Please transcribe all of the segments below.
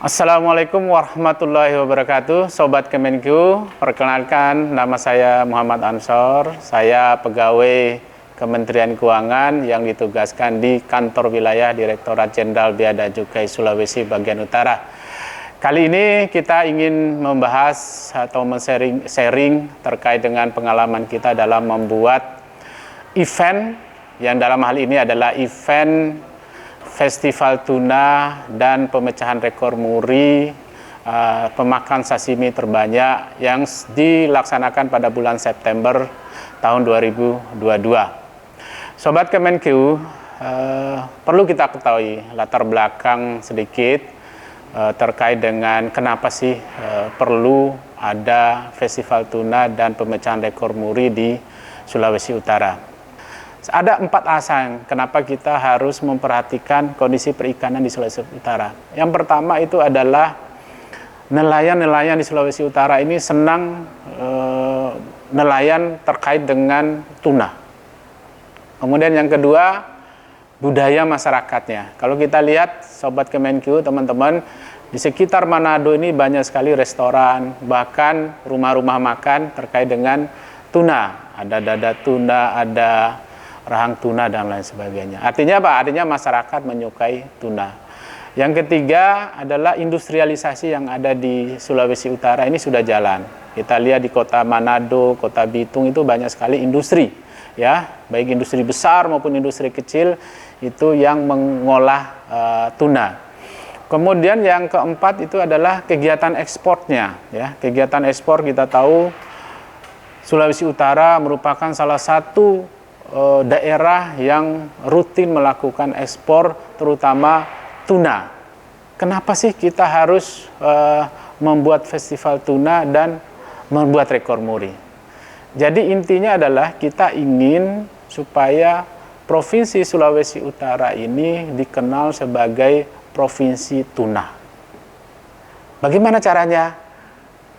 Assalamualaikum warahmatullahi wabarakatuh, Sobat Kemenku. Perkenalkan, nama saya Muhammad Ansor. Saya pegawai Kementerian Keuangan yang ditugaskan di Kantor Wilayah Direktorat Jenderal Bea dan Cukai Sulawesi bagian utara. Kali ini kita ingin membahas atau sharing terkait dengan pengalaman kita dalam membuat event, yang dalam hal ini adalah event Festival Tuna dan pemecahan rekor muri pemakan sashimi terbanyak yang dilaksanakan pada bulan September tahun 2022. Sobat Kemenku, perlu kita ketahui latar belakang sedikit terkait dengan kenapa sih perlu ada Festival Tuna dan pemecahan rekor muri di Sulawesi Utara. Ada 4 alasan kenapa kita harus memperhatikan kondisi perikanan di Sulawesi Utara. Yang pertama itu adalah nelayan-nelayan di Sulawesi Utara ini senang nelayan terkait dengan tuna. Kemudian yang kedua, budaya masyarakatnya. Kalau kita lihat Sobat Kemenku, teman-teman, di sekitar Manado ini banyak sekali restoran, bahkan rumah-rumah makan terkait dengan tuna. Ada dada tuna, ada rahang tuna dan lain sebagainya. Artinya apa? Artinya masyarakat menyukai tuna. Yang ketiga adalah industrialisasi yang ada di Sulawesi Utara ini sudah jalan. Kita lihat di kota Manado, kota Bitung itu banyak sekali industri, ya, baik industri besar maupun industri kecil itu yang mengolah tuna. Kemudian yang keempat itu adalah kegiatan ekspornya, ya. Kegiatan ekspor kita tahu Sulawesi Utara merupakan salah satu daerah yang rutin melakukan ekspor terutama tuna. Kenapa sih kita harus membuat festival tuna dan membuat rekor muri? Jadi intinya adalah kita ingin supaya Provinsi Sulawesi Utara ini dikenal sebagai Provinsi Tuna. Bagaimana caranya?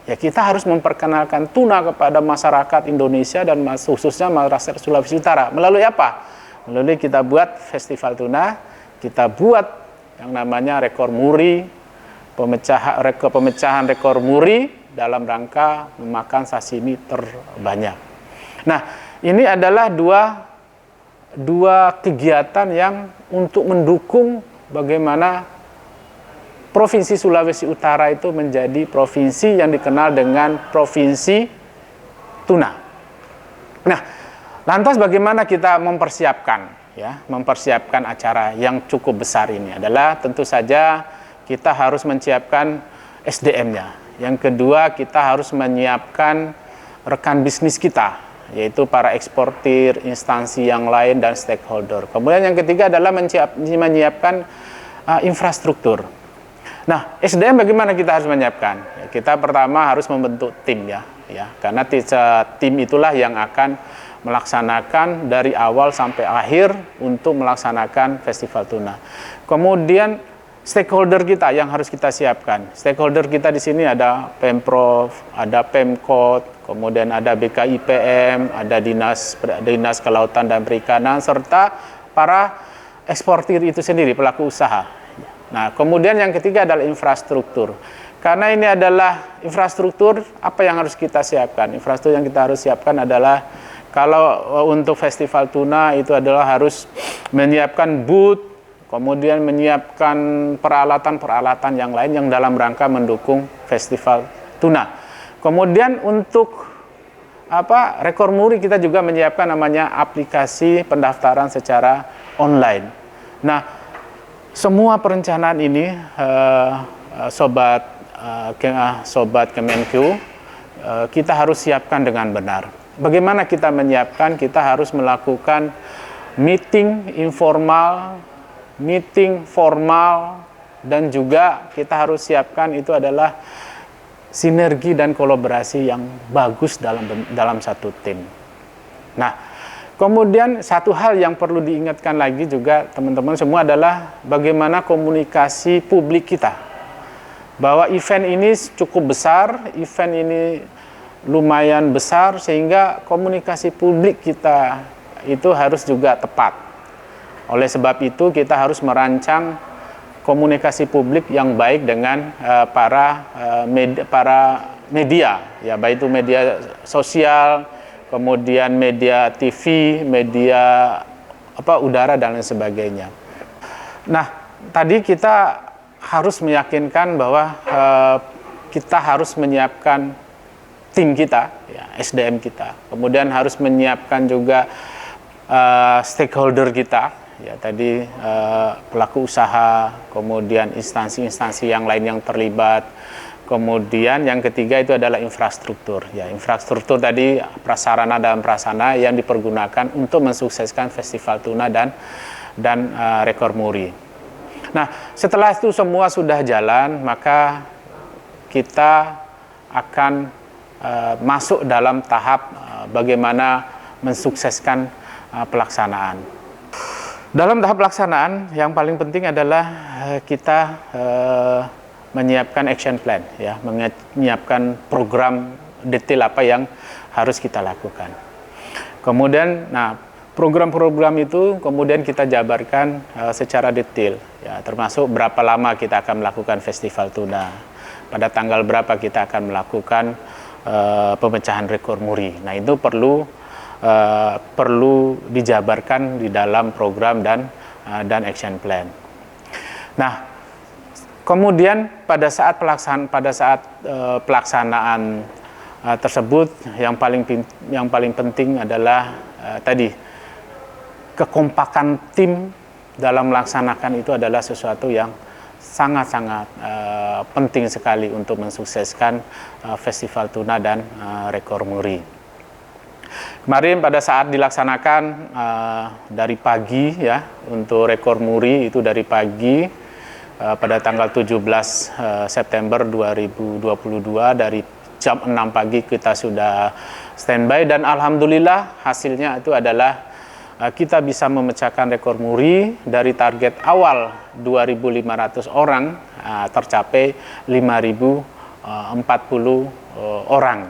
Ya, kita harus memperkenalkan tuna kepada masyarakat Indonesia dan khususnya masyarakat Sulawesi Utara. Melalui apa? Melalui kita buat festival tuna, kita buat yang namanya rekor muri, pemecahan rekor muri dalam rangka memakan sashimi terbanyak. Nah, ini adalah dua kegiatan yang untuk mendukung bagaimana Provinsi Sulawesi Utara itu menjadi provinsi yang dikenal dengan Provinsi Tuna. Nah, lantas bagaimana kita mempersiapkan acara yang cukup besar ini? Adalah tentu saja kita harus menyiapkan SDM-nya. Yang kedua, kita harus menyiapkan rekan bisnis kita, yaitu para eksportir, instansi yang lain, dan stakeholder. Kemudian yang ketiga adalah menyiapkan infrastruktur. Nah, SDM bagaimana kita harus menyiapkan? Ya, kita pertama harus membentuk tim, ya, karena tim itulah yang akan melaksanakan dari awal sampai akhir untuk melaksanakan festival tuna. Kemudian stakeholder kita yang harus kita siapkan. Stakeholder kita di sini ada Pemprov, ada Pemkot, kemudian ada BKIPM, ada Dinas Kelautan dan Perikanan, serta para eksportir itu sendiri, pelaku usaha. Nah, kemudian yang ketiga adalah infrastruktur. Karena ini adalah infrastruktur, apa yang harus kita siapkan? Infrastruktur yang kita harus siapkan adalah, kalau untuk festival tuna itu adalah harus menyiapkan booth, kemudian menyiapkan peralatan-peralatan yang lain yang dalam rangka mendukung festival tuna. Kemudian untuk rekor muri kita juga menyiapkan namanya aplikasi pendaftaran secara online. Nah, semua perencanaan ini, Sobat Kemenku, kita harus siapkan dengan benar. Bagaimana kita menyiapkan? Kita harus melakukan meeting informal, meeting formal, dan juga kita harus siapkan itu adalah sinergi dan kolaborasi yang bagus dalam satu tim. Nah, kemudian satu hal yang perlu diingatkan lagi juga teman-teman semua adalah bagaimana komunikasi publik kita. Bahwa event ini cukup besar, event ini lumayan besar, sehingga komunikasi publik kita itu harus juga tepat. Oleh sebab itu kita harus merancang komunikasi publik yang baik dengan para media, ya, baik itu media sosial, kemudian media TV, media udara dan lain sebagainya. Nah, tadi kita harus meyakinkan bahwa kita harus menyiapkan tim kita, ya, SDM kita, kemudian harus menyiapkan juga stakeholder kita, ya, tadi pelaku usaha, kemudian instansi-instansi yang lain yang terlibat, kemudian yang ketiga itu adalah infrastruktur. Ya, infrastruktur tadi prasarana dan prasarana yang dipergunakan untuk mensukseskan Festival Tuna dan Rekor Muri. Nah, setelah itu semua sudah jalan, maka kita akan masuk dalam tahap bagaimana mensukseskan pelaksanaan. Dalam tahap pelaksanaan yang paling penting adalah kita menyiapkan action plan, ya, menyiapkan program detail apa yang harus kita lakukan. Kemudian, program-program itu kemudian kita jabarkan secara detail, ya, termasuk berapa lama kita akan melakukan Festival Tuna, pada tanggal berapa kita akan melakukan pemecahan rekor muri. Nah, itu perlu dijabarkan di dalam program dan action plan. Nah, kemudian pada saat pelaksanaan tersebut yang paling penting adalah tadi kekompakan tim dalam melaksanakan itu adalah sesuatu yang sangat-sangat penting sekali untuk mensukseskan Festival Tuna dan Rekor Muri. Kemarin pada saat dilaksanakan dari pagi, ya, untuk Rekor Muri itu dari pagi pada tanggal 17 September 2022 dari jam 6 pagi kita sudah standby, dan alhamdulillah hasilnya itu adalah kita bisa memecahkan rekor muri. Dari target awal 2.500 orang tercapai 5.040 orang.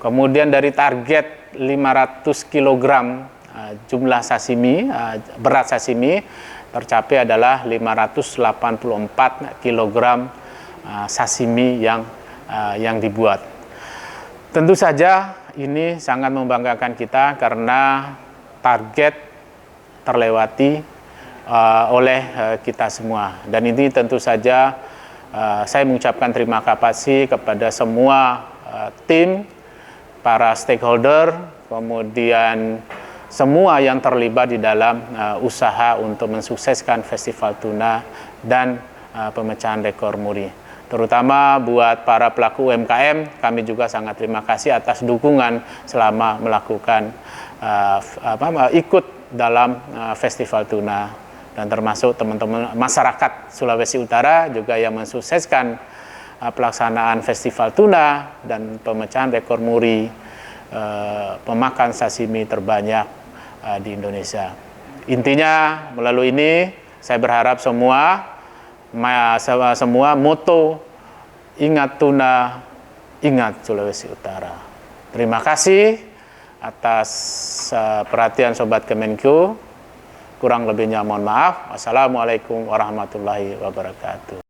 Kemudian dari target 500 kg jumlah sashimi, berat sashimi, tercapai adalah 584 kg sashimi yang dibuat. Tentu saja ini sangat membanggakan kita karena target terlewati oleh kita semua. Dan ini tentu saja saya mengucapkan terima kasih kepada semua tim, para stakeholder, kemudian semua yang terlibat di dalam usaha untuk mensukseskan Festival Tuna dan pemecahan rekor muri. Terutama buat para pelaku UMKM, kami juga sangat terima kasih atas dukungan selama melakukan ikut dalam Festival Tuna, dan termasuk teman-teman masyarakat Sulawesi Utara juga yang mensukseskan pelaksanaan Festival Tuna dan pemecahan rekor muri pemakan sashimi terbanyak di Indonesia. Intinya melalui ini saya berharap semua moto ingat tuna, ingat Sulawesi Utara. Terima kasih atas perhatian Sobat Kemenku. Kurang lebihnya mohon maaf. Wassalamualaikum warahmatullahi wabarakatuh.